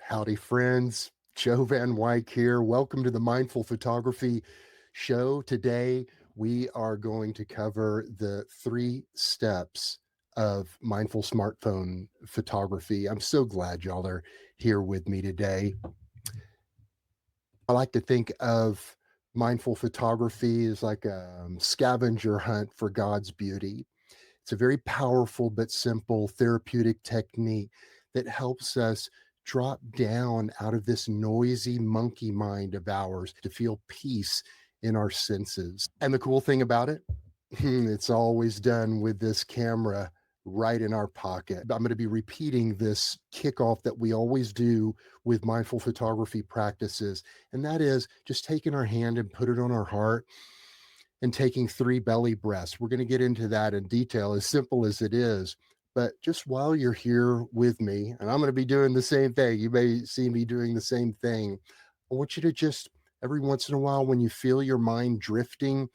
Howdy, friends. Joe Van Wyk here. Welcome to the Mindful Photography Show. Today, we are going to cover the 3 steps of mindful smartphone photography. I'm so glad y'all are here with me today. I like to think of mindful photography as like a scavenger hunt for God's beauty. It's a very powerful but simple therapeutic technique that helps us drop down out of this noisy monkey mind of ours to feel peace in our senses. And the cool thing about it, it's always done with this camera right in our pocket. I'm going to be repeating this kickoff that we always do with mindful photography practices, and that is just taking our hand and put it on our heart and taking 3 belly breaths. We're going to get into that in detail, as simple as it is. But just while you're here with me, and I'm going to be doing the same thing, you may see me doing the same thing. I want you to just every once in a while, when you feel your mind drifting,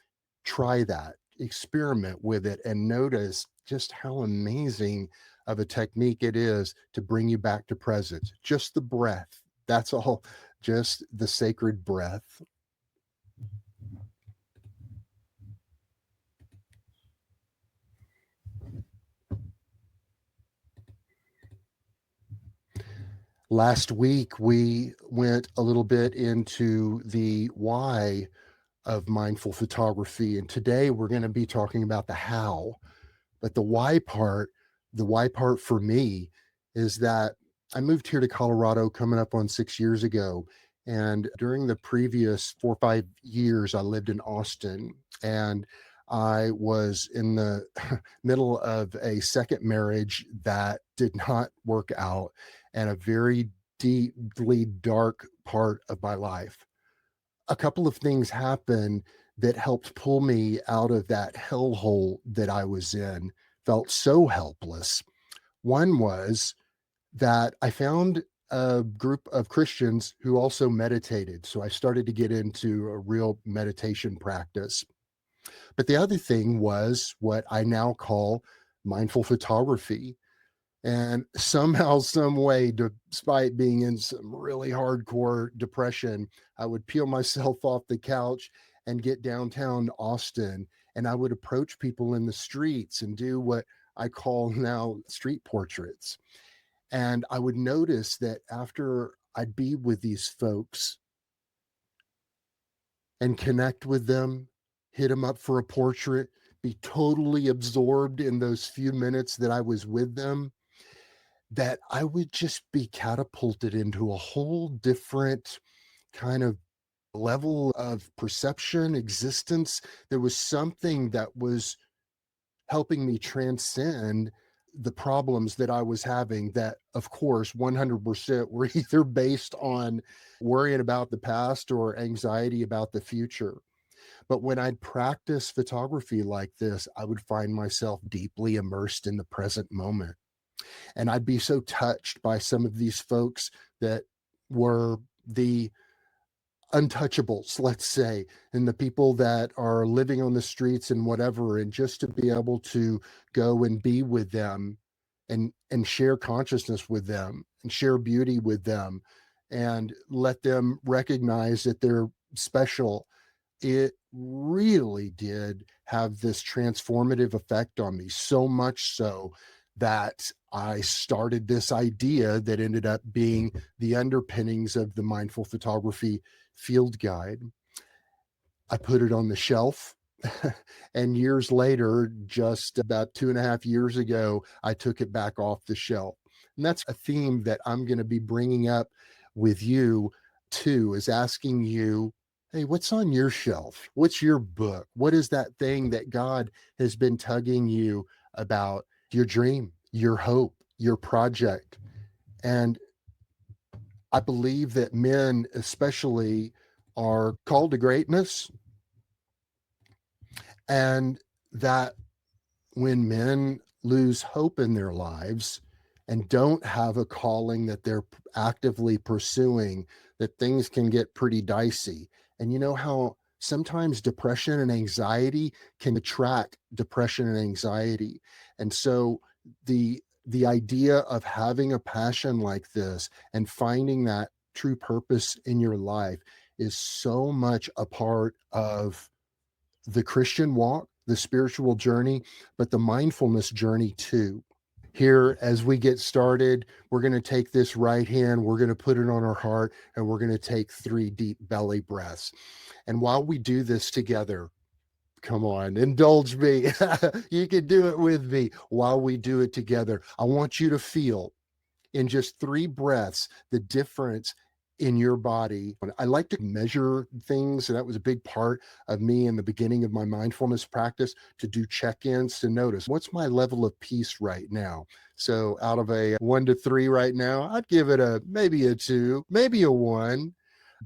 try that, experiment with it, and notice just how amazing of a technique it is to bring you back to presence. Just the breath. That's all, just the sacred breath. Last week, we went a little bit into the why of mindful photography. And today we're going to be talking about the how. But the why part for me is that I moved here to Colorado coming up on 6 years ago. And during the previous 4 or 5 years, I lived in Austin, and I was in the middle of a second marriage that did not work out and a very deeply dark part of my life. A couple of things happened that helped pull me out of that hellhole that I was in. Felt so helpless. One was that I found a group of Christians who also meditated. So I started to get into a real meditation practice. But the other thing was what I now call mindful photography. And somehow, some way, despite being in some really hardcore depression, I would peel myself off the couch and get downtown Austin. And I would approach people in the streets and do what I call now street portraits. And I would notice that after I'd be with these folks and connect with them, hit them up for a portrait, be totally absorbed in those few minutes that I was with them, that I would just be catapulted into a whole different kind of level of perception, existence. There was something that was helping me transcend the problems that I was having, that, of course, 100% were either based on worrying about the past or anxiety about the future. But when I'd practice photography like this, I would find myself deeply immersed in the present moment. And I'd be so touched by some of these folks that were the untouchables, let's say, and the people that are living on the streets and whatever, and just to be able to go and be with them and share consciousness with them and share beauty with them and let them recognize that they're special. It really did have this transformative effect on me, so much so that I started this idea that ended up being the underpinnings of the mindful photography field guide. I put it on the shelf. And years later, just about 2.5 years ago, I took it back off the shelf. And that's a theme that I'm going to be bringing up with you too, is asking you, hey, what's on your shelf? What's your book? What is that thing that God has been tugging you about, your dream, your hope, your project? And I believe that men, especially, are called to greatness, and that when men lose hope in their lives and don't have a calling that they're actively pursuing, that things can get pretty dicey. And you know how sometimes depression and anxiety can attract depression and anxiety. And so the the idea of having a passion like this and finding that true purpose in your life is so much a part of the Christian walk, the spiritual journey, but the mindfulness journey too. Here, as we get started, we're going to take this right hand, we're going to put it on our heart, and we're going to take 3 deep belly breaths. And while we do this together, come on, indulge me. You can do it with me while we do it together. I want you to feel in just 3 breaths the difference in your body. I like to measure things. And that was a big part of me in the beginning of my mindfulness practice, to do check ins, to notice what's my level of peace right now. So out of a 1 to 3 right now, I'd give it a maybe a 2, maybe a 1.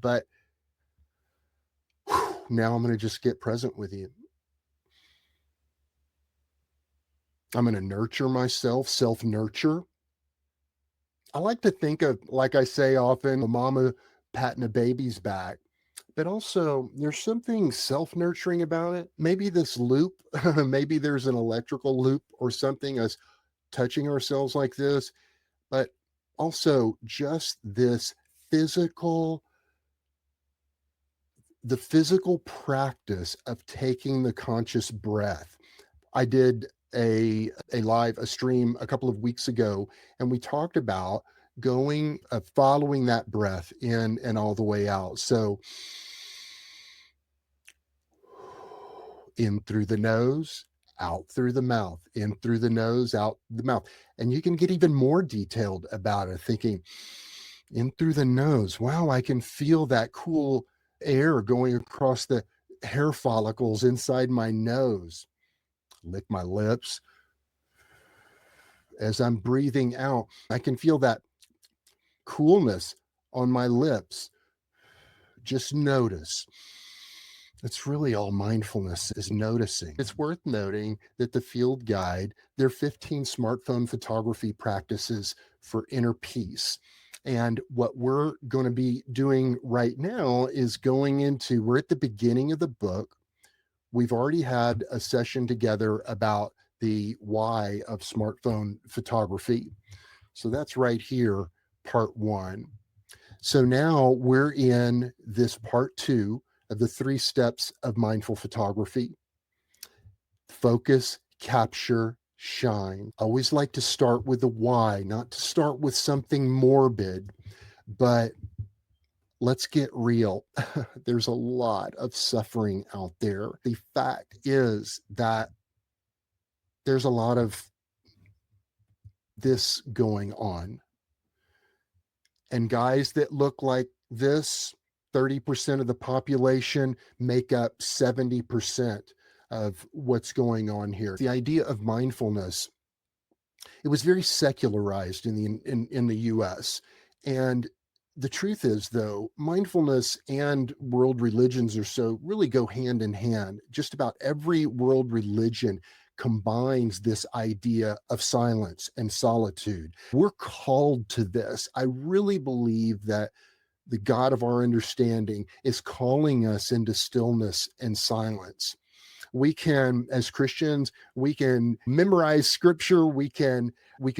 But now I'm going to just get present with you. I'm going to nurture myself, self nurture. I like to think of, like I say often, a mama patting a baby's back, but also there's something self nurturing about it. Maybe this loop, maybe there's an electrical loop or something, us touching ourselves like this, but also just this physical, the physical practice of taking the conscious breath. I did a stream a couple of weeks ago, and we talked about going following that breath in and all the way out. So in through the nose, out through the mouth, in through the nose, out the mouth. And you can get even more detailed about it, thinking in through the nose. Wow, I can feel that cool air going across the hair follicles inside my nose. Lick my lips. As I'm breathing out, I can feel that coolness on my lips. Just notice. It's really all mindfulness is noticing. It's worth noting that the field guide, there are 15 smartphone photography practices for inner peace. And what we're going to be doing right now is we're at the beginning of the book. We've already had a session together about the why of smartphone photography. So that's right here, part 1. So now we're in this part 2 of the 3 steps of mindful photography: focus, capture, shine. I always like to start with the why, not to start with something morbid, but let's get real. There's a lot of suffering out there. The fact is that there's a lot of this going on. And guys that look like this, 30% of the population, make up 70% of what's going on here. The idea of mindfulness, it was very secularized in the US. And the truth is, though, mindfulness and world religions are so really go hand in hand. Just about every world religion combines this idea of silence and solitude. We're called to this. I really believe that the God of our understanding is calling us into stillness and silence. We can, as Christians, we can memorize scripture, we can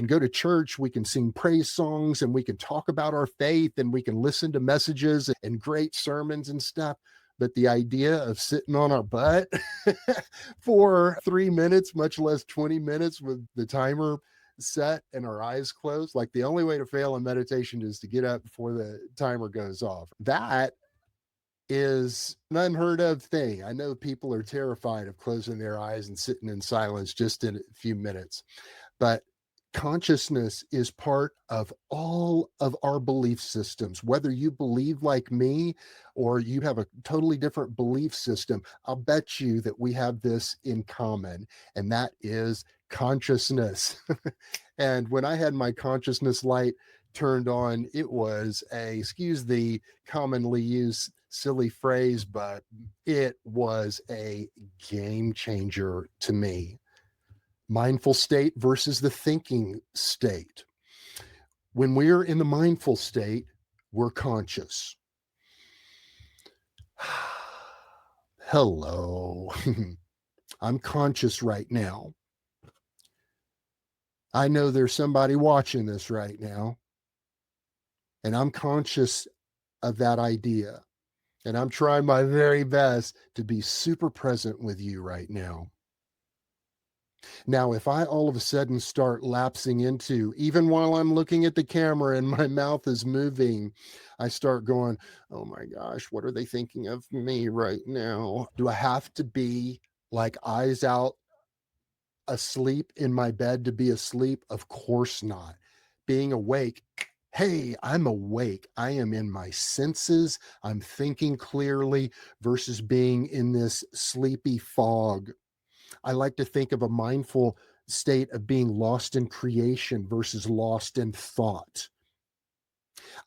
go to church, we can sing praise songs, and we can talk about our faith, and we can listen to messages and great sermons and stuff. But the idea of sitting on our butt for 3 minutes, much less 20 minutes with the timer set and our eyes closed, like the only way to fail in meditation is to get up before the timer goes off. That is an unheard of thing. I know people are terrified of closing their eyes and sitting in silence just in a few minutes, but consciousness is part of all of our belief systems. Whether you believe like me or you have a totally different belief system, I'll bet you that we have this in common, and that is consciousness. And when I had my consciousness light turned on, it was excuse the commonly used silly phrase, but it was a game changer to me. Mindful state versus the thinking state. When we're in the mindful state, we're conscious. Hello. I'm conscious right now. I know there's somebody watching this right now, and I'm conscious of that idea. And I'm trying my very best to be super present with you right now. Now, if I all of a sudden start lapsing into, even while I'm looking at the camera and my mouth is moving, I start going, oh my gosh, what are they thinking of me right now? Do I have to be like eyes out asleep in my bed to be asleep? Of course not. Being awake, hey, I'm awake. I am in my senses. I'm thinking clearly versus being in this sleepy fog. I like to think of a mindful state of being lost in creation versus lost in thought.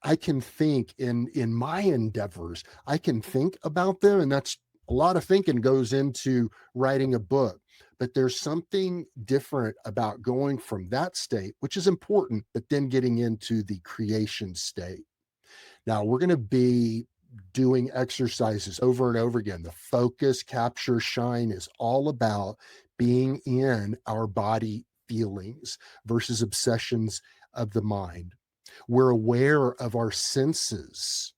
I can think in my endeavors, I can think about them, and that's a lot of thinking goes into writing a book. But there's something different about going from that state, which is important, but then getting into the creation state. Now, we're going to be doing exercises over and over again. The focus, capture, shine is all about being in our body feelings versus obsessions of the mind. We're aware of our senses.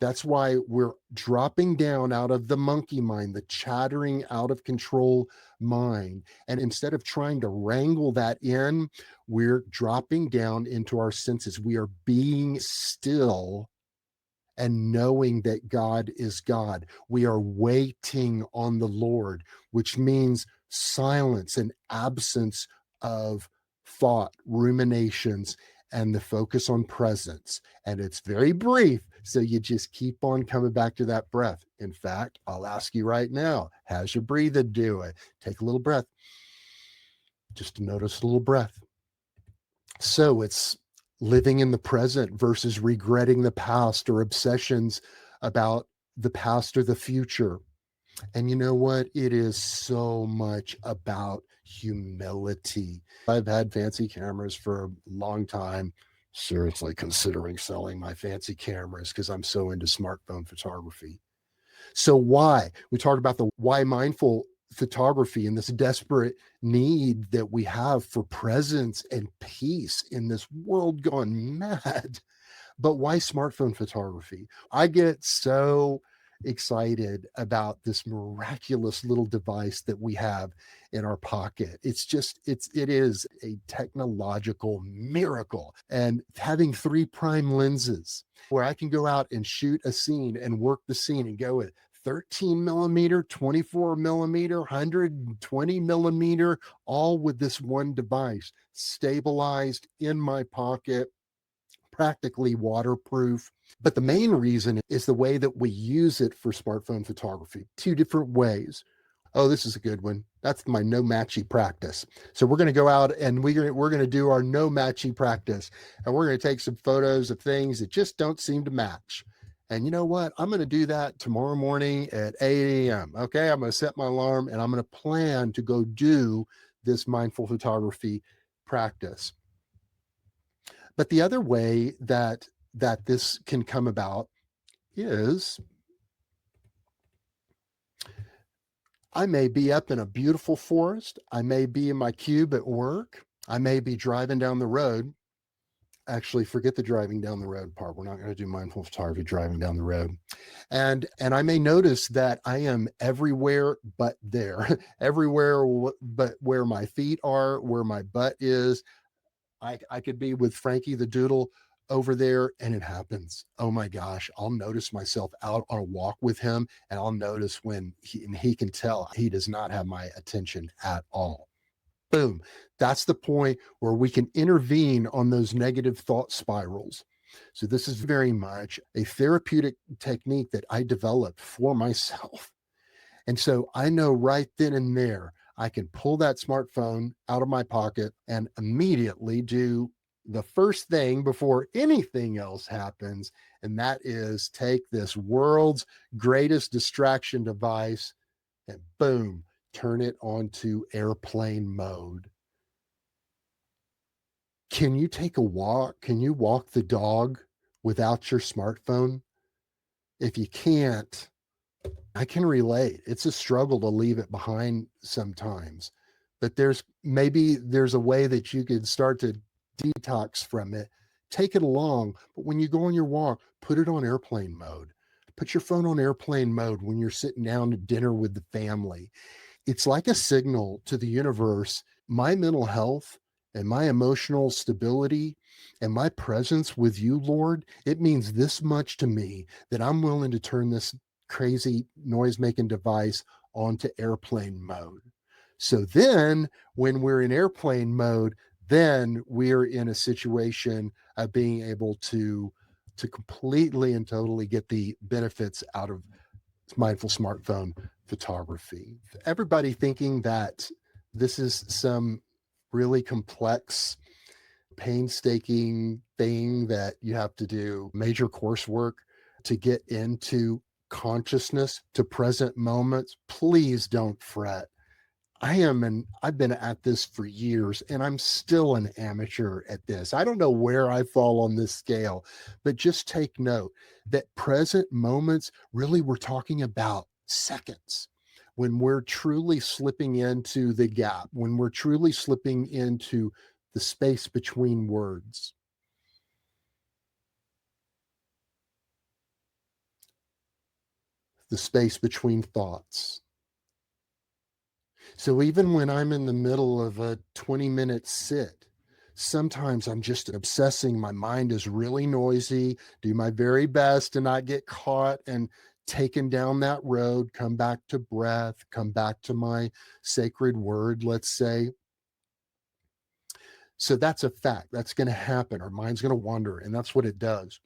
That's why we're dropping down out of the monkey mind, the chattering, out of control mind. And instead of trying to wrangle that in, we're dropping down into our senses. We are being still and knowing that God is God. We are waiting on the Lord, which means silence and absence of thought, ruminations, and the focus on presence. And it's very brief. So you just keep on coming back to that breath. In fact, I'll ask you right now, how's your breathing doing? Take a little breath. Just to notice a little breath. So it's living in the present versus regretting the past or obsessions about the past or the future. And you know what? It is so much about humility. I've had fancy cameras for a long time. Seriously considering selling my fancy cameras because I'm so into smartphone photography. So why? We talked about the why mindful photography and this desperate need that we have for presence and peace in this world gone mad. But why smartphone photography? I get so excited about this miraculous little device that we have in our pocket. It is a technological miracle. And having three prime lenses where I can go out and shoot a scene and work the scene and go at 13 millimeter, 24 millimeter, 120 millimeter, all with this one device, stabilized in my pocket, practically waterproof. But the main reason is the way that we use it for smartphone photography. Two different ways. Oh, this is a good one. That's my no matchy practice. So we're going to go out and we're going to do our no matchy practice, and we're going to take some photos of things that just don't seem to match. And you know what? I'm going to do that tomorrow morning at 8 a.m. Okay, I'm going to set my alarm and I'm going to plan to go do this mindful photography practice. But the other way that this can come about is I may be up in a beautiful forest. I may be in my cube at work. I may be driving down the road. Actually, forget the driving down the road part. We're not going to do mindful photography driving down the road. And I may notice that I am everywhere but there, everywhere but where my feet are, where my butt is. I could be with Frankie the Doodle over there and it happens. Oh my gosh, I'll notice myself out on a walk with him and I'll notice when he can tell he does not have my attention at all. Boom. That's the point where we can intervene on those negative thought spirals. So this is very much a therapeutic technique that I developed for myself. And so I know right then and there, I can pull that smartphone out of my pocket and immediately do the first thing before anything else happens. And that is take this world's greatest distraction device and boom, turn it onto airplane mode. Can you take a walk? Can you walk the dog without your smartphone? If you can't, I can relate. It's a struggle to leave it behind sometimes. but there's a way that you could start to detox from it. Take it along, but when you go on your walk, put it on airplane mode. Put your phone on airplane mode when you're sitting down to dinner with the family. It's like a signal to the universe. My mental health and my emotional stability and my presence with you, Lord, it means this much to me that I'm willing to turn this crazy noise making device onto airplane mode. So then, when we're in airplane mode, then we're in a situation of being able to completely and totally get the benefits out of mindful smartphone photography. Everybody thinking that this is some really complex, painstaking thing that you have to do major coursework to get into consciousness to present moments. Please don't fret. I've been at this for years and I'm still an amateur at this. I don't know where I fall on this scale, but just take note that present moments, really we're talking about seconds. When we're truly slipping into the gap, when we're truly slipping into the space between words, the space between thoughts. So even when I'm in the middle of a 20-minute sit, sometimes I'm just obsessing. My mind is really noisy, do my very best to not get caught and taken down that road, come back to breath, come back to my sacred word, let's say. So that's a fact. That's going to happen. Our mind's going to wander, and that's what it does.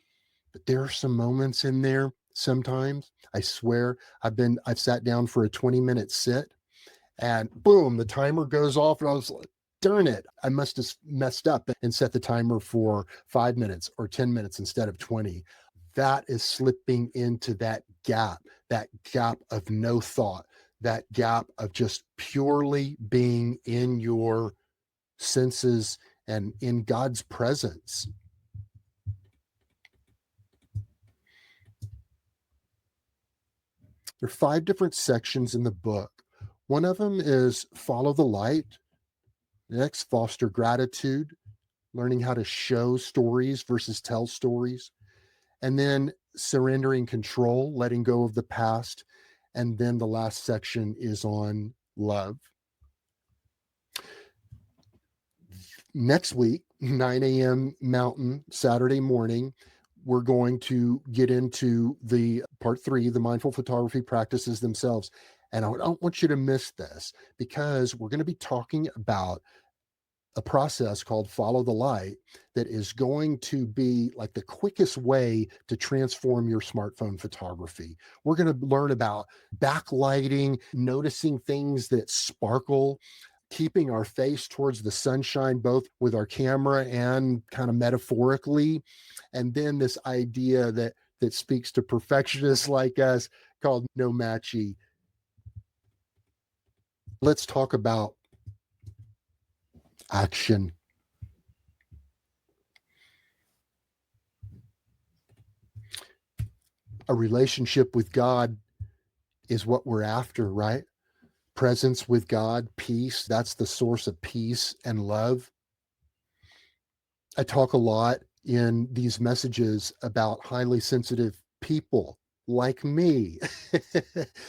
But there are some moments in there sometimes, I swear, I've sat down for a 20-minute sit and boom, the timer goes off. And I was like, darn it, I must have messed up and set the timer for 5 minutes or 10 minutes instead of 20. That is slipping into that gap of no thought, that gap of just purely being in your senses and in God's presence. There are 5 different sections in the book. One of them is follow the light. Next, foster gratitude, learning how to show stories versus tell stories. And then surrendering control, letting go of the past. And then the last section is on love. Next week, 9 a.m. Mountain, Saturday morning, we're going to get into the part 3, the mindful photography practices themselves. And I don't want you to miss this because we're going to be talking about a process called follow the light that is going to be like the quickest way to transform your smartphone photography. We're going to learn about backlighting, noticing things that sparkle, keeping our face towards the sunshine, both with our camera and kind of metaphorically. And then this idea that speaks to perfectionists like us called no matchy. Let's talk about action. A relationship with God is what we're after, right? Presence with God, peace, that's the source of peace and love. I talk a lot in these messages about highly sensitive people like me.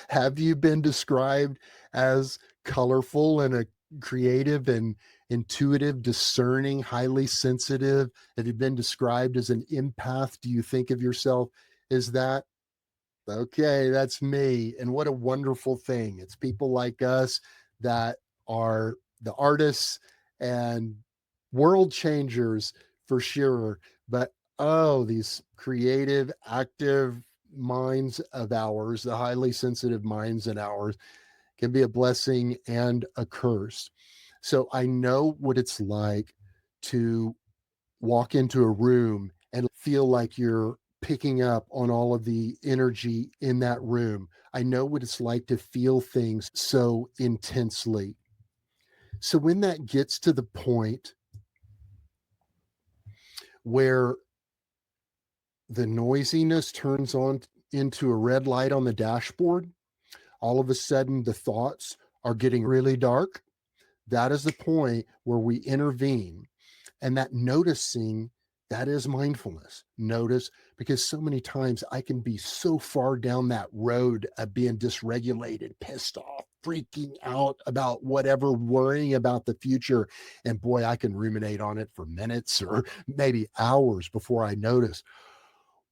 Have you been described as colorful and a creative and intuitive, discerning, highly sensitive? Have you been described as an empath? Do you think of yourself as that? Okay, that's me. And what a wonderful thing. It's people like us that are the artists and world changers for sure. But oh, these creative, active minds of ours, the highly sensitive minds in ours, can be a blessing and a curse. So I know what it's like to walk into a room and feel like you're picking up on all of the energy in that room. I know what it's like to feel things so intensely. So when that gets to the point where the noisiness turns on into a red light on the dashboard, all of a sudden the thoughts are getting really dark. That is the point where we intervene. And that noticing, that is mindfulness. Notice, because so many times I can be so far down that road of being dysregulated, pissed off, freaking out about whatever, worrying about the future. And boy, I can ruminate on it for minutes or maybe hours before I notice,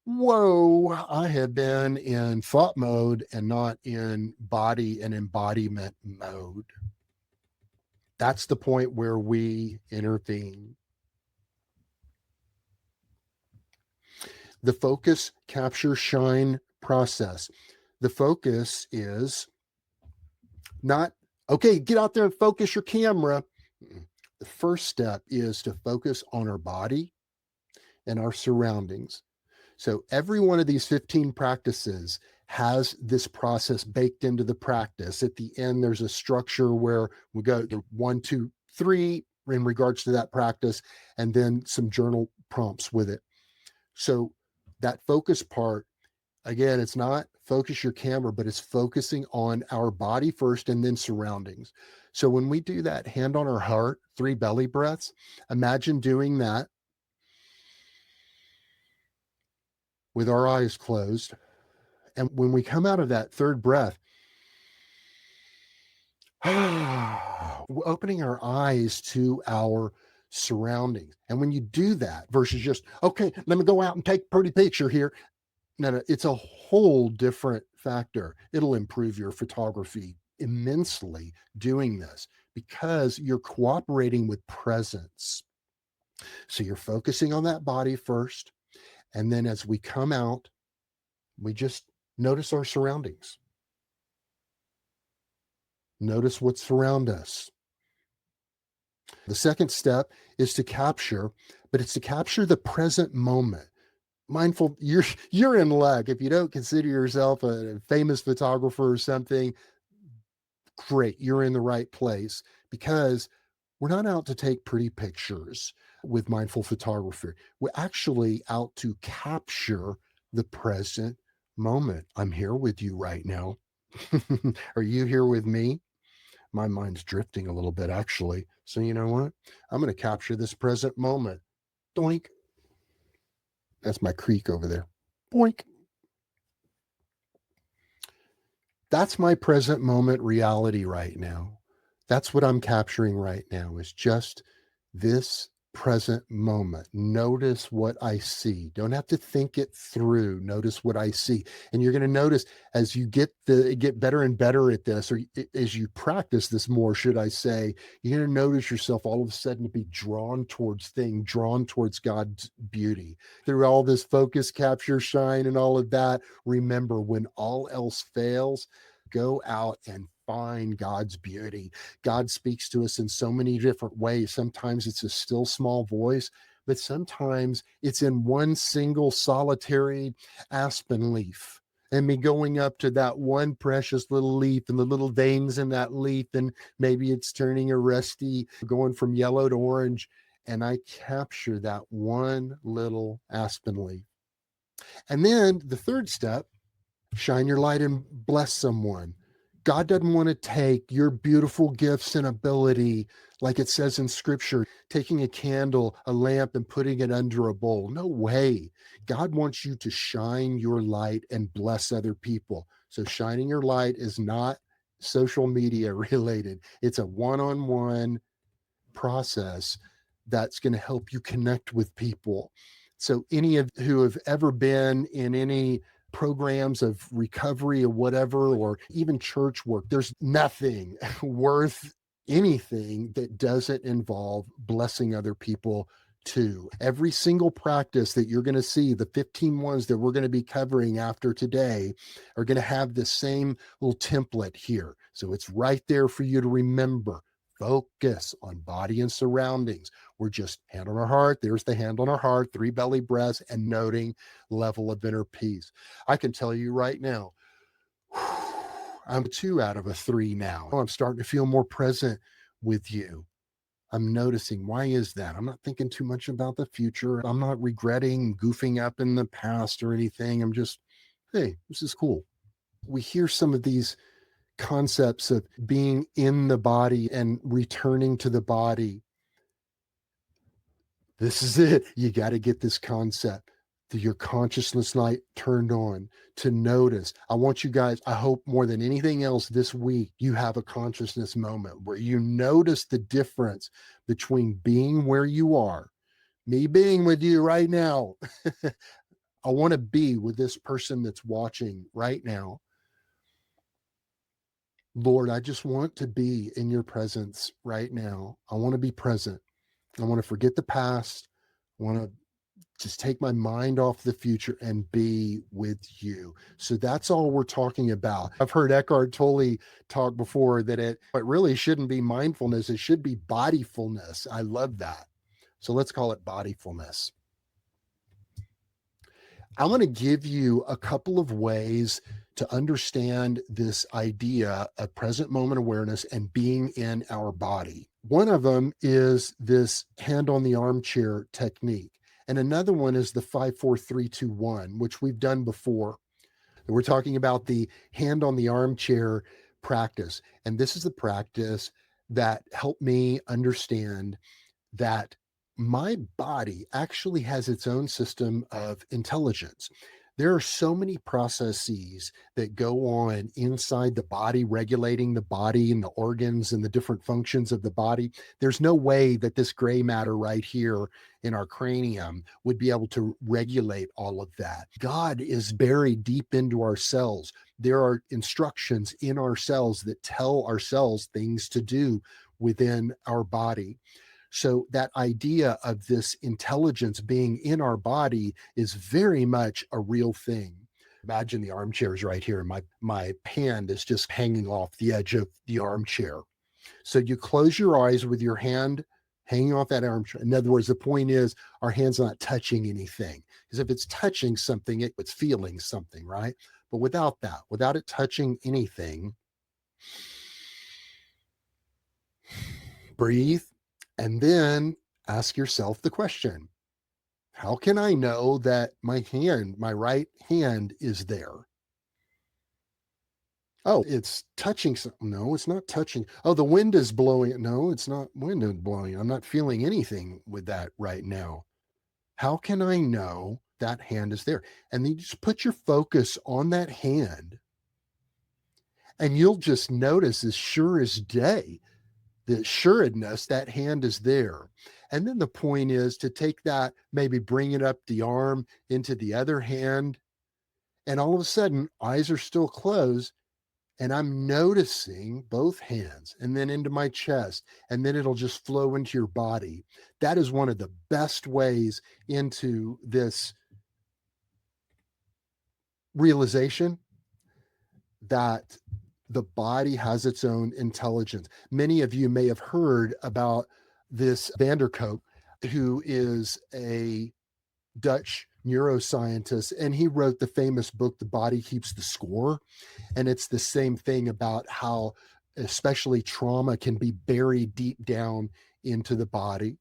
whoa, I have been in thought mode and not in body and embodiment mode. That's the point where we intervene. The focus, capture, shine process. The focus is not, okay, get out there and focus your camera. The first step is to focus on our body and our surroundings. So every one of these 15 practices has this process baked into the practice. At the end, there's a structure where we go to 1, 2, 3 in regards to that practice, and then some journal prompts with it. So that focus part, again, it's not focus your camera, but it's focusing on our body first and then surroundings. So when we do that hand on our heart, 3 belly breaths, imagine doing that with our eyes closed. And when we come out of that third breath, opening our eyes to our surroundings. And when you do that versus just, okay, let me go out and take a pretty picture here. No, it's a whole different factor. It'll improve your photography immensely doing this because you're cooperating with presence. So you're focusing on that body first. And then as we come out, we just notice our surroundings. Notice what's around us. The second step is to capture, but it's to capture the present moment. Mindful, you're in luck if you don't consider yourself a famous photographer or something. Great, you're in the right place, because we're not out to take pretty pictures with mindful photography. We're actually out to capture the present moment. I'm here with you right now. Are you here with me? My mind's drifting a little bit, actually. So, you know what? I'm going to capture this present moment. Doink. That's my creek over there. Boink. That's my present moment reality right now. That's what I'm capturing right now, is just this present moment. Notice what I see. Don't have to think it through. Notice what I see. And you're going to notice as you get better and better at this, or as you practice this more, should I say, you're going to notice yourself all of a sudden to be drawn towards drawn towards God's beauty. Through all this focus, capture, shine, and all of that, remember, when all else fails, go out and find God's beauty. God speaks to us in so many different ways. Sometimes it's a still small voice, but sometimes it's in one single solitary aspen leaf. And me going up to that one precious little leaf and the little veins in that leaf, and maybe it's turning a rusty, going from yellow to orange. And I capture that one little aspen leaf. And then the third step, shine your light and bless someone. God doesn't want to take your beautiful gifts and ability, like it says in scripture, taking a candle, a lamp, and putting it under a bowl. No way. God wants you to shine your light and bless other people. So shining your light is not social media related. It's a one-on-one process that's going to help you connect with people. So any of who have ever been in any programs of recovery or whatever, or even church work, there's nothing worth anything that doesn't involve blessing other people too. Every single practice that you're going to see, the 15 ones that we're going to be covering after today, are going to have the same little template here. So it's right there for you to remember. Focus on body and surroundings. We're just hand on our heart. There's the hand on our heart, 3 belly breaths, and noting level of inner peace. I can tell you right now, I'm 2 out of a 3 now. I'm starting to feel more present with you. I'm noticing, why is that? I'm not thinking too much about the future. I'm not regretting goofing up in the past or anything. I'm just, hey, this is cool. We hear some of these concepts of being in the body and returning to the body. This is it. You got to get this concept, your consciousness light turned on, to notice. I want you guys, I hope more than anything else this week, you have a consciousness moment where you notice the difference between being where you are, me being with you right now. I want to be with this person that's watching right now. Lord, I just want to be in your presence right now. I want to be present. I want to forget the past. I want to just take my mind off the future and be with you. So that's all we're talking about. I've heard Eckhart Tolle talk before that it really shouldn't be mindfulness, it should be bodyfulness. I love that. So let's call it bodyfulness. I want to give you a couple of ways to understand this idea of present moment awareness and being in our body. One of them is this hand on the armchair technique. And another one is the 5-4-3-2-1, which we've done before. We're talking about the hand on the armchair practice. And this is the practice that helped me understand that my body actually has its own system of intelligence. There are so many processes that go on inside the body, regulating the body and the organs and the different functions of the body. There's no way that this gray matter right here in our cranium would be able to regulate all of that. God is buried deep into our cells. There are instructions in our cells that tell our cells things to do within our body. So that idea of this intelligence being in our body is very much a real thing. Imagine the armchair is right here, and my hand is just hanging off the edge of the armchair. So you close your eyes with your hand hanging off that armchair. In other words, the point is our hand's not touching anything. Because if it's touching something, it's feeling something, right? But without that, without it touching anything, breathe, and then ask yourself the question: how can I know that my right hand is there? Oh, it's touching something. No, it's not touching. Oh, the wind is blowing. No, it's not wind is blowing. I'm not feeling anything with that right now. How can I know that hand is there? And then you just put your focus on that hand, and you'll just notice as sure as day the assuredness that hand is there. And then the point is to take that, maybe bring it up the arm into the other hand. And all of a sudden, eyes are still closed. And I'm noticing both hands and then into my chest. And then it'll just flow into your body. That is one of the best ways into this realization that the body has its own intelligence. Many of you may have heard about this Vanderkoop, who is a Dutch neuroscientist, and he wrote the famous book, The Body Keeps the Score. And it's the same thing about how, especially trauma, can be buried deep down into the body.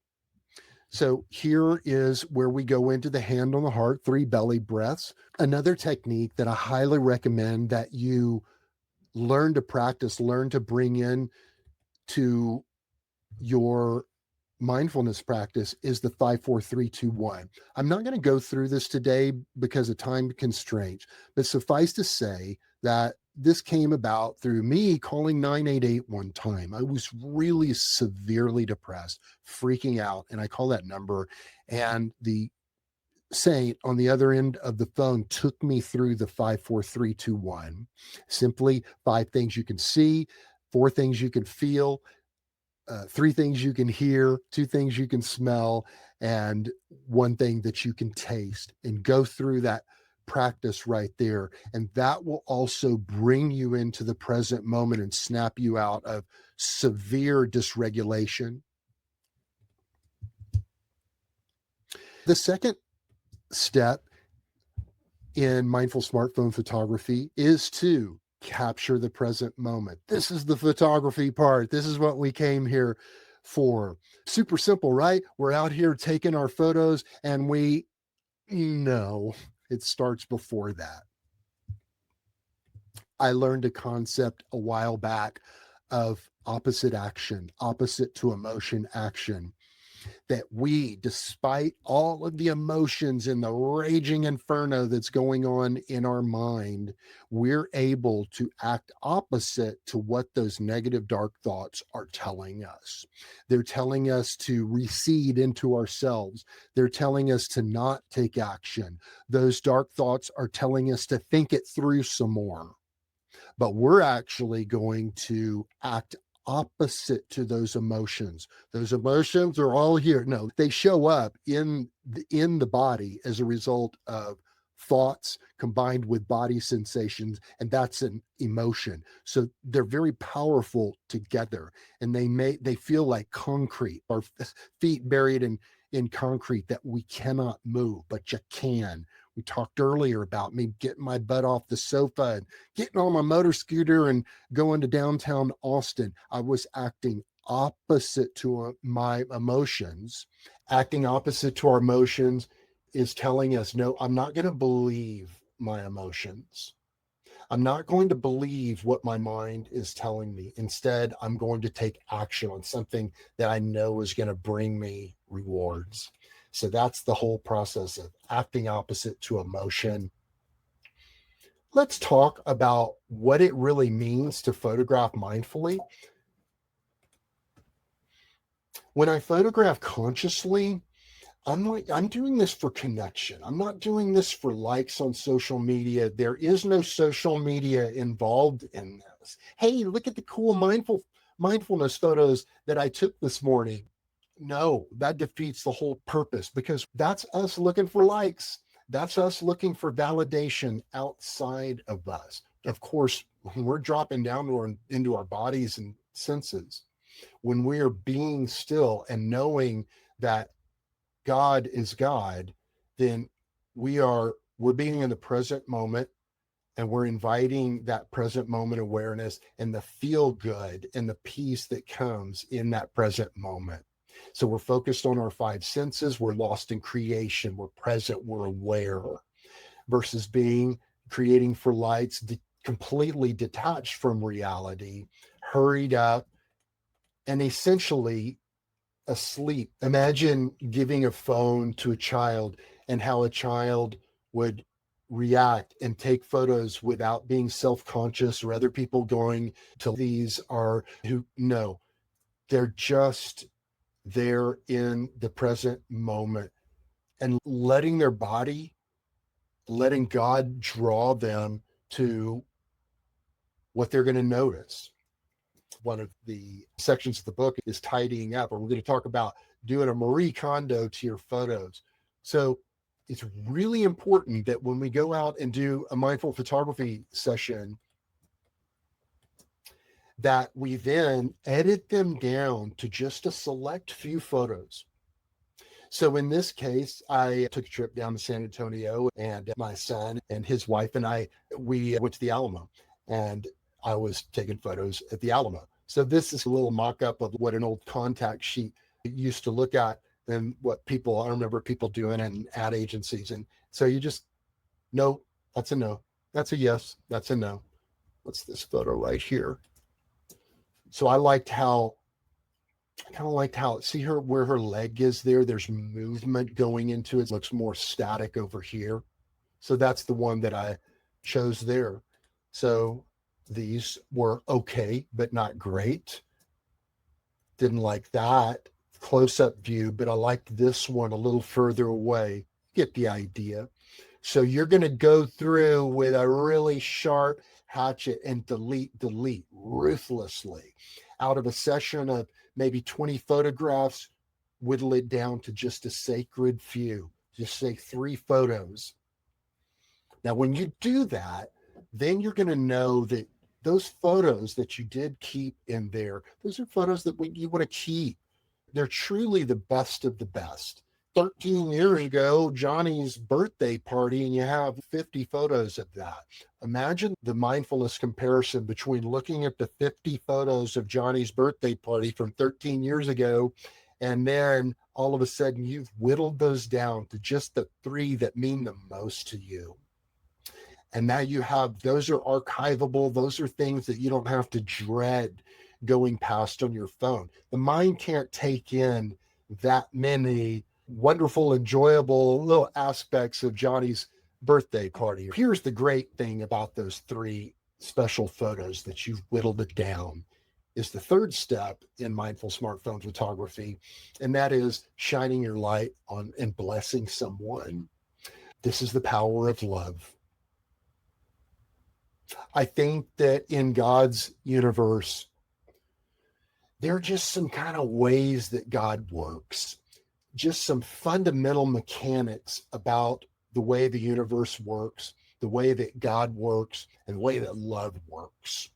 So here is where we go into the hand on the heart, 3 belly breaths. Another technique that I highly recommend that you learn to practice, learn to bring in to your mindfulness practice is the 5-4-3-2-1. I'm not going to go through this today because of time constraints, but suffice to say that this came about through me calling 988 one time. I was really severely depressed, freaking out, and I call that number, and the saint on the other end of the phone took me through the 5-4-3-2-1. Simply 5 things you can see, 4 things you can feel, 3 things you can hear, 2 things you can smell, and 1 thing that you can taste, and go through that practice right there. And that will also bring you into the present moment and snap you out of severe dysregulation. The second step in mindful smartphone photography is to capture the present moment. This is the photography part. This is what we came here for. Super simple, right? We're out here taking our photos, and no, it starts before that. I learned a concept a while back of opposite action, opposite to emotion action, that we, despite all of the emotions and the raging inferno that's going on in our mind, we're able to act opposite to what those negative dark thoughts are telling us. They're telling us to recede into ourselves. They're telling us to not take action. Those dark thoughts are telling us to think it through some more, but we're actually going to act opposite to those emotions. Those emotions are all here. No, they show up in the body as a result of thoughts combined with body sensations, and that's an emotion. So they're very powerful together, and they feel like concrete, or feet buried in concrete that we cannot move, but you can. We talked earlier about me getting my butt off the sofa and getting on my motor scooter and going to downtown Austin. I was acting opposite to my emotions. Acting opposite to our emotions is telling us, no, I'm not going to believe my emotions. I'm not going to believe what my mind is telling me. Instead, I'm going to take action on something that I know is going to bring me rewards. So that's the whole process of acting opposite to emotion. Let's talk about what it really means to photograph mindfully. When I photograph consciously, I'm doing this for connection. I'm not doing this for likes on social media. There is no social media involved in this. Hey, look at the cool mindfulness photos that I took this morning. No, that defeats the whole purpose, because that's us looking for likes. That's us looking for validation outside of us. Of course, when we're dropping down into our bodies and senses, when we are being still and knowing that God is God, then we're being in the present moment, and we're inviting that present moment awareness and the feel good and the peace that comes in that present moment. So we're focused on our five senses. We're lost in creation. We're present. We're aware, versus being creating for lights, completely detached from reality, hurried up, and essentially asleep. Imagine giving a phone to a child and how a child would react and take photos without being self-conscious, or other people going to these are who no, they're just there in the present moment and letting their body, letting God draw them to what they're going to notice. One of the sections of the book is tidying up, or we're going to talk about doing a Marie Kondo to your photos. So it's really important that when we go out and do a mindful photography session, that we then edit them down to just a select few photos. So in this case, I took a trip down to San Antonio, and my son and his wife and we went to the Alamo, and I was taking photos at the Alamo. So this is a little mock-up of what an old contact sheet used to look at, and I remember people doing in ad agencies. And so you just, no, that's a no. That's a yes. That's a no. What's this photo right here? So I kind of liked how, see her where her leg is there. There's movement going into it. It looks more static over here. So that's the one that I chose there. So these were okay, but not great. Didn't like that close up view, but I liked this one a little further away. Get the idea. So you're going to go through with a really sharp hatchet and delete ruthlessly. Out of a session of maybe 20 photographs, whittle it down to just a sacred few. Just say 3 photos. Now, when you do that, then you're going to know that those photos that you did keep in there, those are photos that you want to keep. They're truly the best of the best. 13 years ago, Johnny's birthday party, and you have 50 photos of that. Imagine the mindfulness comparison between looking at the 50 photos of Johnny's birthday party from 13 years ago, and then all of a sudden you've whittled those down to just the 3 that mean the most to you. And now you have, those are archivable. Those are things that you don't have to dread going past on your phone. The mind can't take in that many wonderful, enjoyable little aspects of Johnny's birthday party. Here's the great thing about those three special photos that you've whittled it down is the third step in mindful smartphone photography, and that is shining your light on and blessing someone. This is the power of love. I think that in God's universe, there are just some kind of ways that God works, just some fundamental mechanics about the way the universe works, the way that God works, and the way that love works.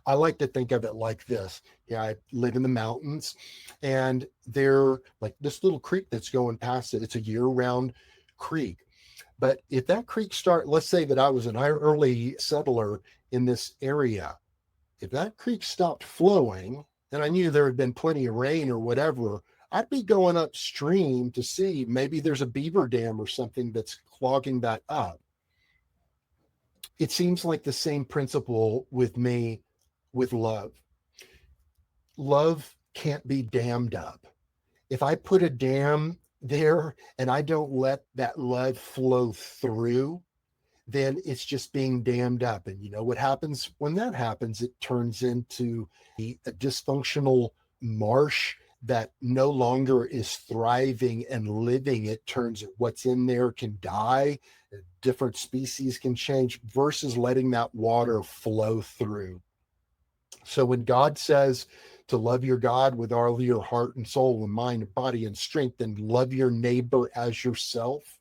I like to think of it like this. Yeah, I live in the mountains, and there, like this little creek that's going past it, it's a year-round creek. But if that creek let's say that I was an early settler in this area, if that creek stopped flowing and I knew there had been plenty of rain or whatever, I'd be going upstream to see maybe there's a beaver dam or something that's clogging that up. It seems like the same principle with me with love. Love can't be dammed up. If I put a dam there and I don't let that love flow through, then it's just being dammed up. And you know what happens when that happens? It turns into a dysfunctional marsh that no longer is thriving and living. It turns what's in there can die, different species can change, versus letting that water flow through. So when God says to love your God with all your heart and soul and mind and body and strength, and love your neighbor as yourself,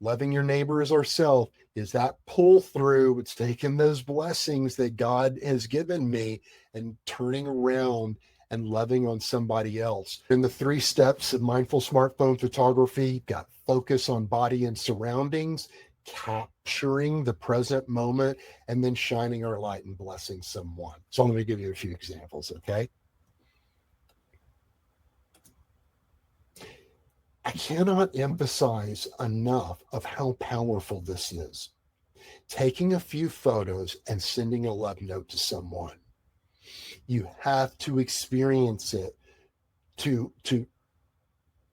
loving your neighbor as ourselves is that pull through. It's taking those blessings that God has given me and turning around and loving on somebody else. In the three steps of mindful smartphone photography, got focus on body and surroundings, capturing the present moment, and then shining our light and blessing someone. So I'm going to give you a few examples, okay? I cannot emphasize enough of how powerful this is. Taking a few photos and sending a love note to someone. You have to experience it to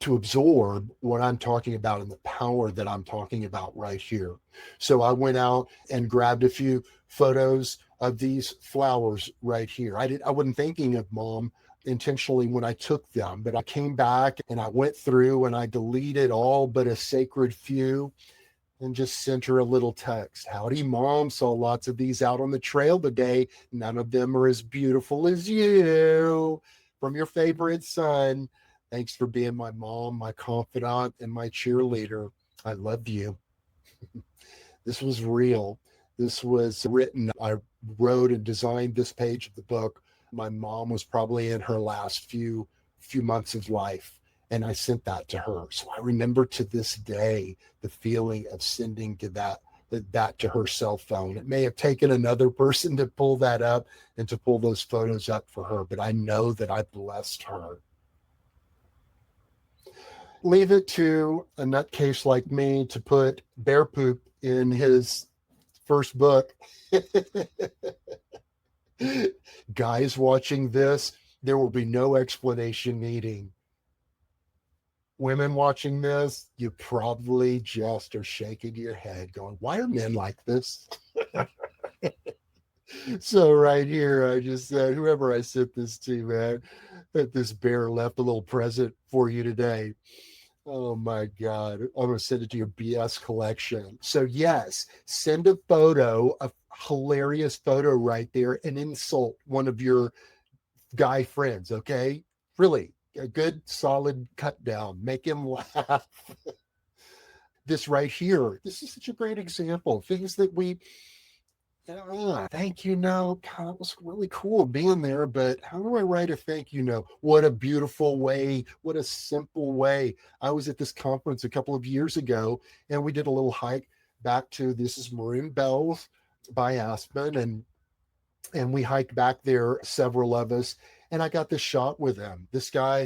absorb what I'm talking about and the power that I'm talking about right here. So I went out and grabbed a few photos of these flowers right here. I wasn't thinking of mom intentionally when I took them, but I came back and I went through and I deleted all but a sacred few and just sent her a little text. Howdy, mom. Saw lots of these out on the trail today. None of them are as beautiful as you. From your favorite son. Thanks for being my mom, my confidant, and my cheerleader. I love you. This was real. This was written. I wrote and designed this page of the book. My mom was probably in her last few months of life, and I sent that to her. So I remember to this day the feeling of sending to that to her cell phone. It may have taken another person to pull that up and to pull those photos up for her, but I know that I blessed her. Leave it to a nutcase like me to put bear poop in his first book. Guys watching this, there will be no explanation needing. Women watching this, you probably just are shaking your head going, why are men like this? So right here, I just said, whoever I sent this to, man, that this bear left a little present for you today. Oh my God. I'm going to send it to your BS collection. So, yes, send a photo, a hilarious photo right there, and insult one of your guy friends, okay? Really, a good, solid cut down. Make him laugh. This right here, this is such a great example. Things that we, thank you note. God, it was really cool being there, but how do I write a thank you note? What a beautiful way. What a simple way. I was at this conference a couple of years ago, and we did a little hike back to, this is Maroon Bells by Aspen, and we hiked back there, several of us, and I got this shot with him. This guy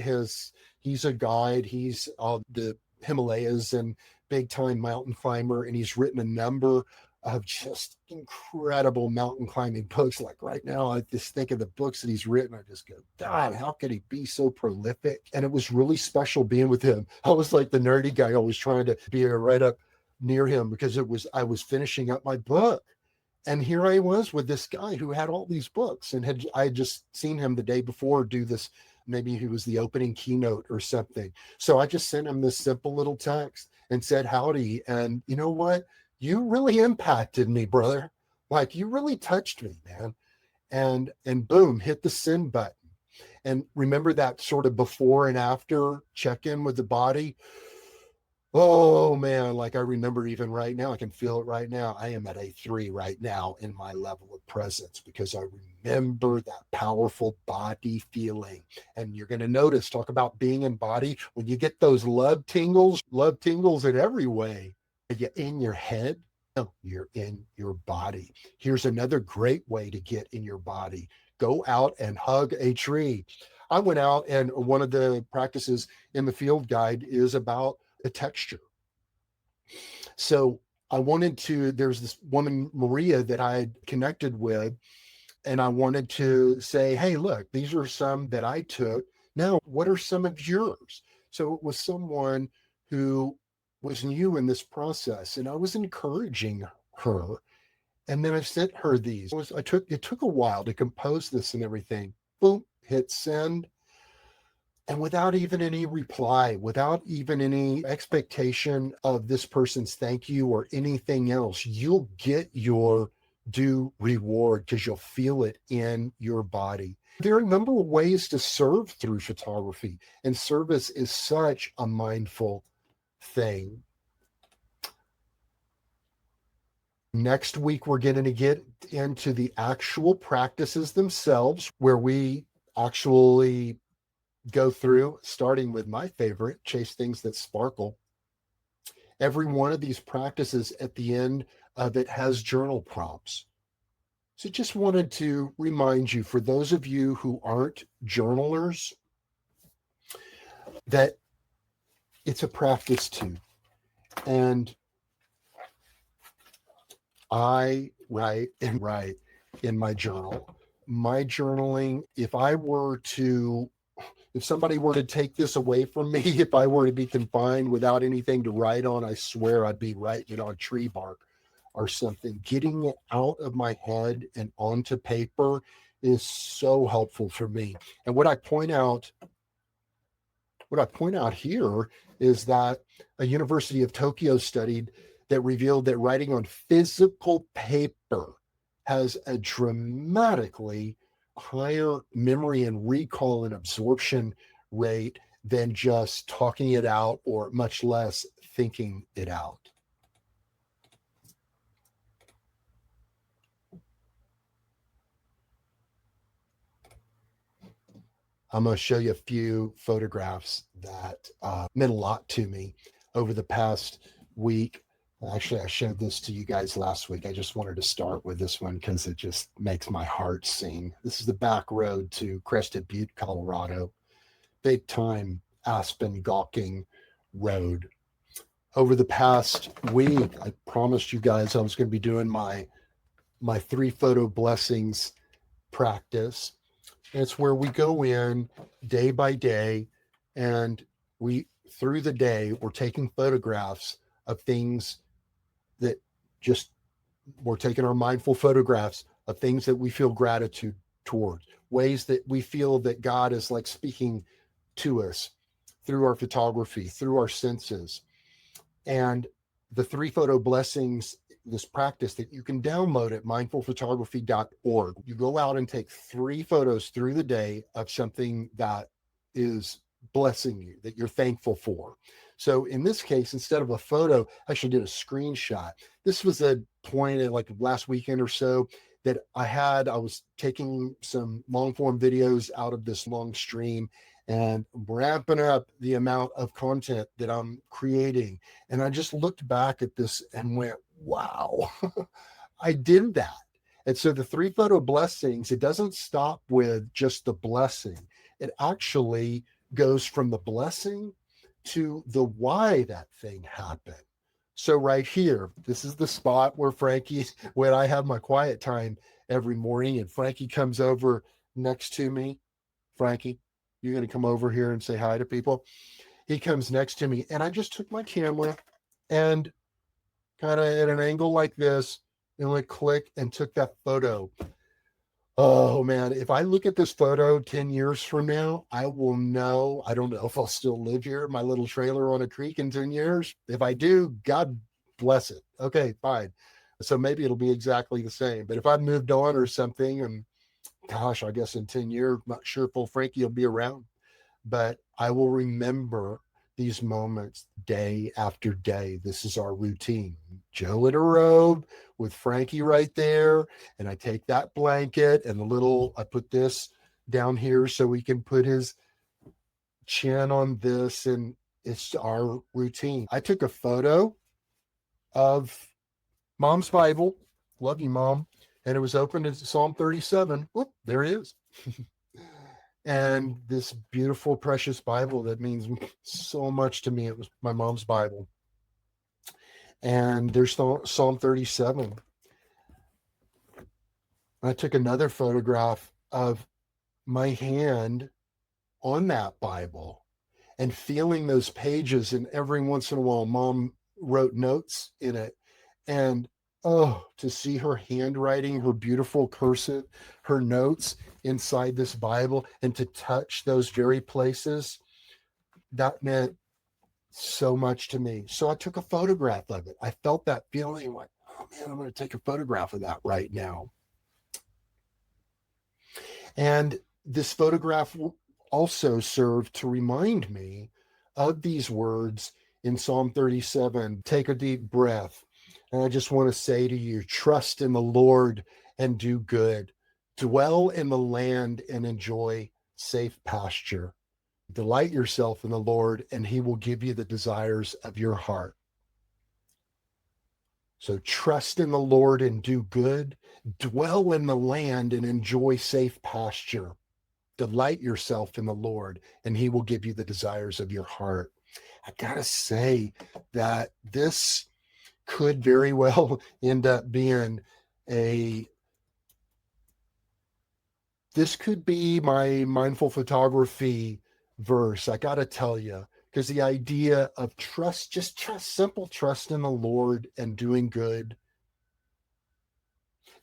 he's a guide. He's the Himalayas and big time mountain climber, and he's written a number of just incredible mountain climbing books. Like right now, I just think of the books that he's written. I just go, God, how could he be so prolific? And it was really special being with him. I was like the nerdy guy, always trying to be right up near him because I was finishing up my book. And here I was with this guy who had all these books, and I had just seen him the day before do this. Maybe he was the opening keynote or something. So I just sent him this simple little text and said, howdy. And you know what? You really impacted me, brother. Like you really touched me, man. And boom, hit the send button. And remember that sort of before and after check in with the body. Oh man, like I remember even right now, I can feel it right now. I am at a 3 right now in my level of presence because I remember that powerful body feeling. And you're going to notice, talk about being in body, when you get those love tingles in every way. Are you in your head? No, you're in your body. Here's another great way to get in your body. Go out and hug a tree. I went out, and one of the practices in the field guide is about a texture. So I wanted to, there's this woman, Maria, that I had connected with, and I wanted to say, hey, look, these are some that I took. Now, what are some of yours? So it was someone who was new in this process, and I was encouraging her. And then I sent her these. It took a while to compose this and everything. Boom, hit send. And without even any reply, without even any expectation of this person's thank you or anything else, you'll get your due reward because you'll feel it in your body. There are a number of ways to serve through photography, and service is such a mindful thing. Next week, we're going to get into the actual practices themselves, where we actually go through, starting with my favorite, chase things that sparkle. Every one of these practices at the end of it has journal prompts. So just wanted to remind you, for those of you who aren't journalers, that it's a practice too. And I write in my journal. My journaling, if somebody were to take this away from me, if I were to be confined without anything to write on, I swear I'd be writing on tree bark or something. Getting it out of my head and onto paper is so helpful for me. And what I point out here is that a University of Tokyo studied that revealed that writing on physical paper has a dramatically higher memory and recall and absorption rate than just talking it out, or much less thinking it out. I'm going to show you a few photographs that meant a lot to me over the past week. Actually, I showed this to you guys last week. I just wanted to start with this one because it just makes my heart sing. This is the back road to Crested Butte, Colorado. Big time aspen gawking road. Over the past week, I promised you guys I was going to be doing my 3 photo blessings practice. It's where we go in day by day, and through the day, we're taking photographs of things that just, we're taking our mindful photographs of things that we feel gratitude towards, ways that we feel that God is like speaking to us through our photography, through our senses. And the 3 photo blessings, this practice that you can download at mindfulphotography.org. You go out and take 3 photos through the day of something that is blessing you, that you're thankful for. So in this case, instead of a photo, I actually did a screenshot. This was a point at like last weekend or so that I was taking some long form videos out of this long stream and ramping up the amount of content that I'm creating. And I just looked back at this and went, wow, I did that. And so the 3 photo blessings, it doesn't stop with just the blessing. It actually goes from the blessing to the why that thing happened. So right here, this is the spot where Frankie, when I have my quiet time every morning, and Frankie comes over next to me. Frankie, you're going to come over here and say hi to people. He comes next to me, and I just took my camera and kind of at an angle like this, and went click and took that photo. Oh man, if I look at this photo 10 years from now, I will know. I don't know if I'll still live here, in my little trailer on a creek in 10 years. If I do, God bless it. Okay, fine. So maybe it'll be exactly the same. But if I moved on or something, and gosh, I guess in 10 years, I'm not sure if old Frankie will be around, but I will remember these moments day after day. This is our routine. Joe in a robe with Frankie right there. And I take that blanket and I put this down here so we can put his chin on this. And it's our routine. I took a photo of Mom's Bible. Love you, Mom. And it was open to Psalm 37. Whoop, there it is. And this beautiful, precious Bible that means so much to me. It was my mom's Bible. And there's Psalm 37. I took another photograph of my hand on that Bible and feeling those pages. And every once in a while, Mom wrote notes in it. And oh, to see her handwriting, her beautiful cursive, her notes inside this Bible, and to touch those very places, that meant so much to me. So I took a photograph of it. I felt that feeling like, oh man, I'm going to take a photograph of that right now. And this photograph also served to remind me of these words in Psalm 37. Take a deep breath. And I just want to say to you, trust in the Lord and do good. Dwell in the land and enjoy safe pasture. Delight yourself in the Lord, and he will give you the desires of your heart. So trust in the Lord and do good. Dwell in the land and enjoy safe pasture. Delight yourself in the Lord, and he will give you the desires of your heart. I gotta say that this could very well end up being a this could be my mindful photography verse. I got to tell you, because the idea of trust, just trust, simple trust in the Lord and doing good.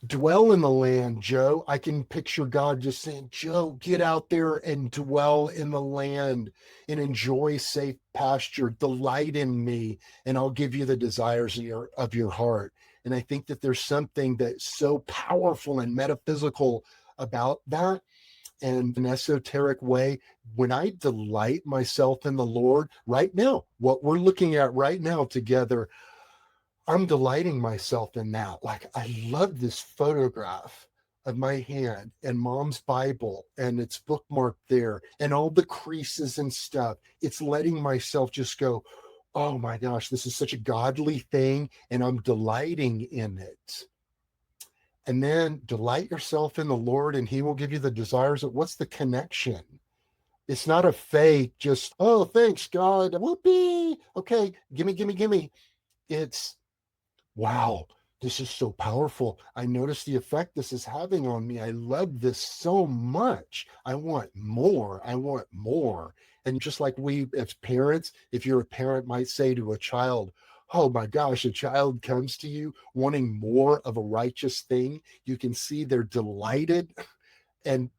Dwell in the land, Joe. I can picture God just saying, Joe, get out there and dwell in the land and enjoy safe pasture. Delight in me, and I'll give you the desires of your heart. And I think that there's something that's so powerful and metaphysical about that, and an esoteric way. When I delight myself in the Lord right now, what we're looking at right now together, I'm delighting myself in that. Like, I love this photograph of my hand and Mom's Bible, and it's bookmarked there, and all the creases and stuff. It's letting myself just go, oh my gosh, this is such a godly thing, and I'm delighting in it. And then delight yourself in the Lord, and he will give you the desires of what's the connection? It's not a fake, just, oh, thanks, God. Whoopee. Okay, gimme. It's, wow, this is so powerful. I notice the effect this is having on me. I love this so much. I want more. I want more. And just like we as parents, if you're a parent, might say to a child, oh my gosh, a child comes to you wanting more of a righteous thing. You can see they're delighted. And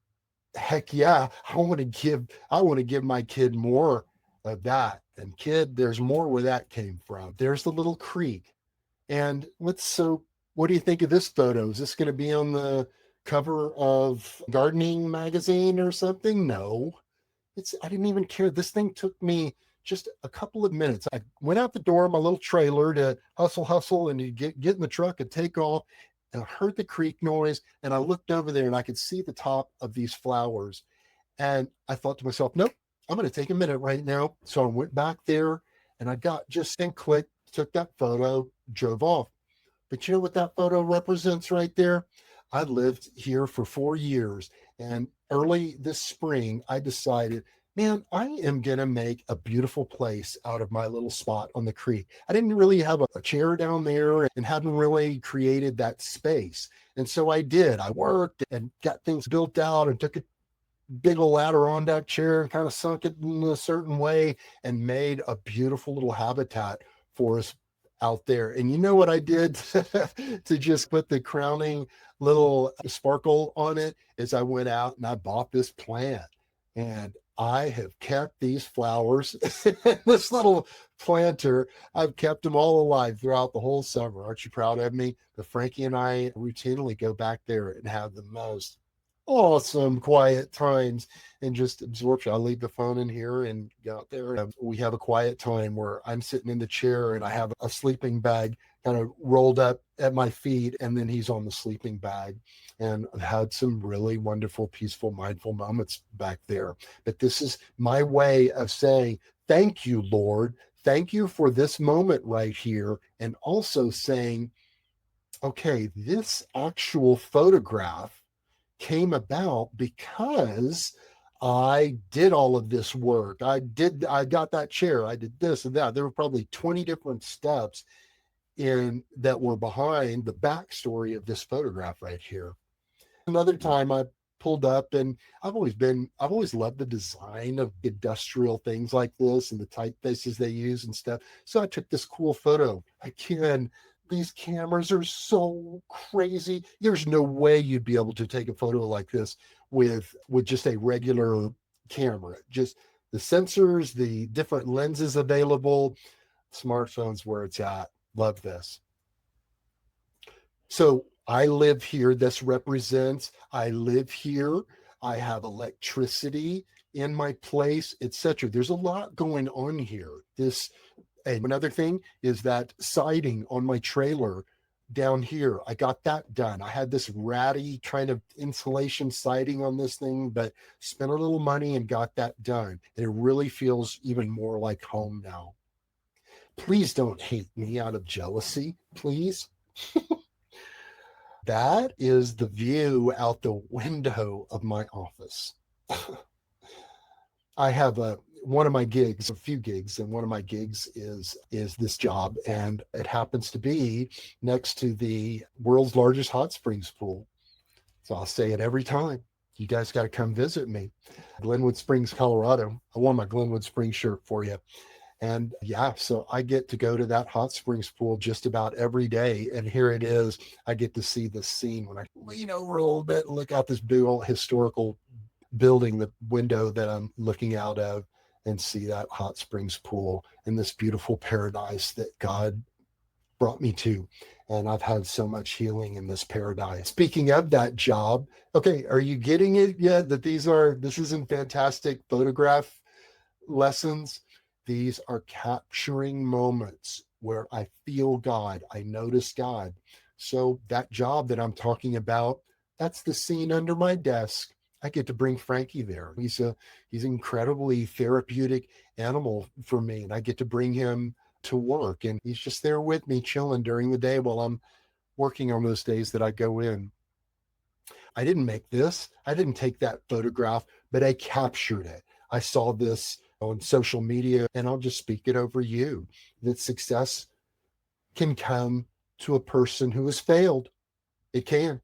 heck yeah, I want to give my kid more of that. And kid, there's more where that came from. There's the little creek. And what do you think of this photo? Is this going to be on the cover of gardening magazine or something? No. I didn't even care. This thing took me just a couple of minutes. I went out the door, my little trailer, to hustle, and to get in the truck and take off. And I heard the creek noise, and I looked over there, and I could see the top of these flowers. And I thought to myself, nope, I'm going to take a minute right now. So I went back there, and I got just and clicked, took that photo, drove off. But you know what that photo represents right there? I lived here for 4 years, and early this spring, I decided man, I am going to make a beautiful place out of my little spot on the creek. I didn't really have a chair down there and hadn't really created that space. And so I did. I worked and got things built out and took a big old Adirondack chair and kind of sunk it in a certain way and made a beautiful little habitat for us out there. And you know what I did to just put the crowning little sparkle on it is I went out and I bought this plant and I have kept these flowers, this little planter. I've kept them all alive throughout the whole summer. Aren't you proud of me? But Frankie and I routinely go back there and have the most awesome quiet times and just absorption. I leave the phone in here and go out there. And we have a quiet time where I'm sitting in the chair and I have a sleeping bag kind of rolled up at my feet, and then he's on the sleeping bag. And I've had some really wonderful, peaceful, mindful moments back there. But this is my way of saying, thank you, Lord. Thank you for this moment right here. And also saying, okay, this actual photograph came about because I did all of this work. I got that chair. I did this and that. There were probably 20 different steps in that were behind the backstory of this photograph right here. Another time I pulled up and I've always loved the design of industrial things like this and the typefaces they use and stuff. So I took this cool photo. Again, these cameras are so crazy. There's no way you'd be able to take a photo like this with just a regular camera. Just the sensors, the different lenses available, smartphones where it's at. Love this. So I live here. This represents I live here. I have electricity in my place, etc. There's a lot going on here. This and another thing is that siding on my trailer down here. I got that done. I had this ratty kind of insulation siding on this thing, but spent a little money and got that done. And it really feels even more like home now. Please don't hate me out of jealousy, please. That is the view out the window of my office. I have a one of my gigs, a few gigs, and one of my gigs is this job, and it happens to be next to the world's largest hot springs pool. So I'll say it every time. You guys got to come visit me, Glenwood Springs, Colorado. I wore my Glenwood Springs shirt for you. And yeah, so I get to go to that hot springs pool just about every day. And here it is. I get to see the scene when I lean over a little bit and look out this big old historical building, the window that I'm looking out of, and see that hot springs pool and this beautiful paradise that God brought me to. And I've had so much healing in this paradise. Speaking of that job, okay, are you getting it yet? That this isn't fantastic photograph lessons. These are capturing moments where I feel God, I notice God. So that job that I'm talking about, that's the scene under my desk. I get to bring Frankie there. He's an incredibly therapeutic animal for me, and I get to bring him to work, and he's just there with me, chilling during the day while I'm working on those days that I go in. I didn't make this. I didn't take that photograph, but I captured it. I saw this on social media, and I'll just speak it over you that success can come to a person who has failed. It can,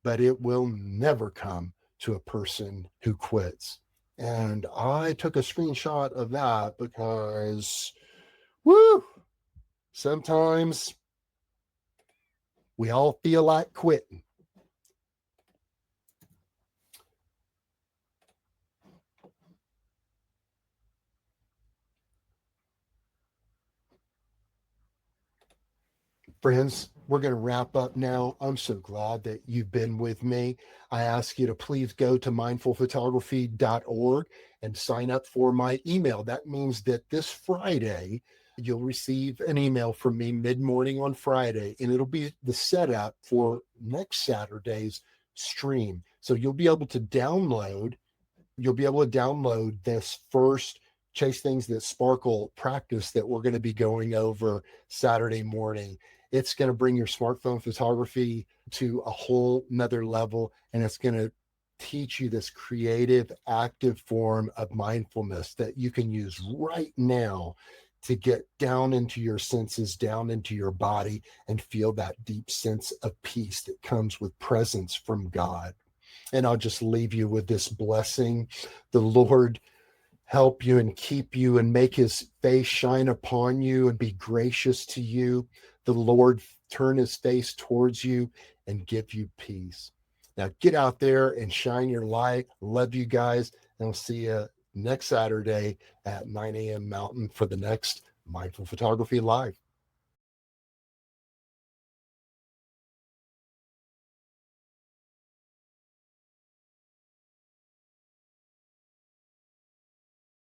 but it will never come to a person who quits. And I took a screenshot of that because, woo, sometimes we all feel like quitting. Friends, we're going to wrap up now. I'm so glad that you've been with me. I ask you to please go to mindfulphotography.org and sign up for my email. That means that this Friday, you'll receive an email from me mid morning on Friday, and it'll be the setup for next Saturday's stream. So you'll be able to download this first Chase Things That Sparkle practice that we're going to be going over Saturday morning. It's going to bring your smartphone photography to a whole nother level, and it's going to teach you this creative, active form of mindfulness that you can use right now to get down into your senses, down into your body, and feel that deep sense of peace that comes with presence from God. And I'll just leave you with this blessing. The Lord help you and keep you and make his face shine upon you and be gracious to you. The Lord turn his face towards you and give you peace. Now get out there and shine your light. Love you guys. And we'll see you next Saturday at 9 a.m. Mountain for the next Mindful Photography Live.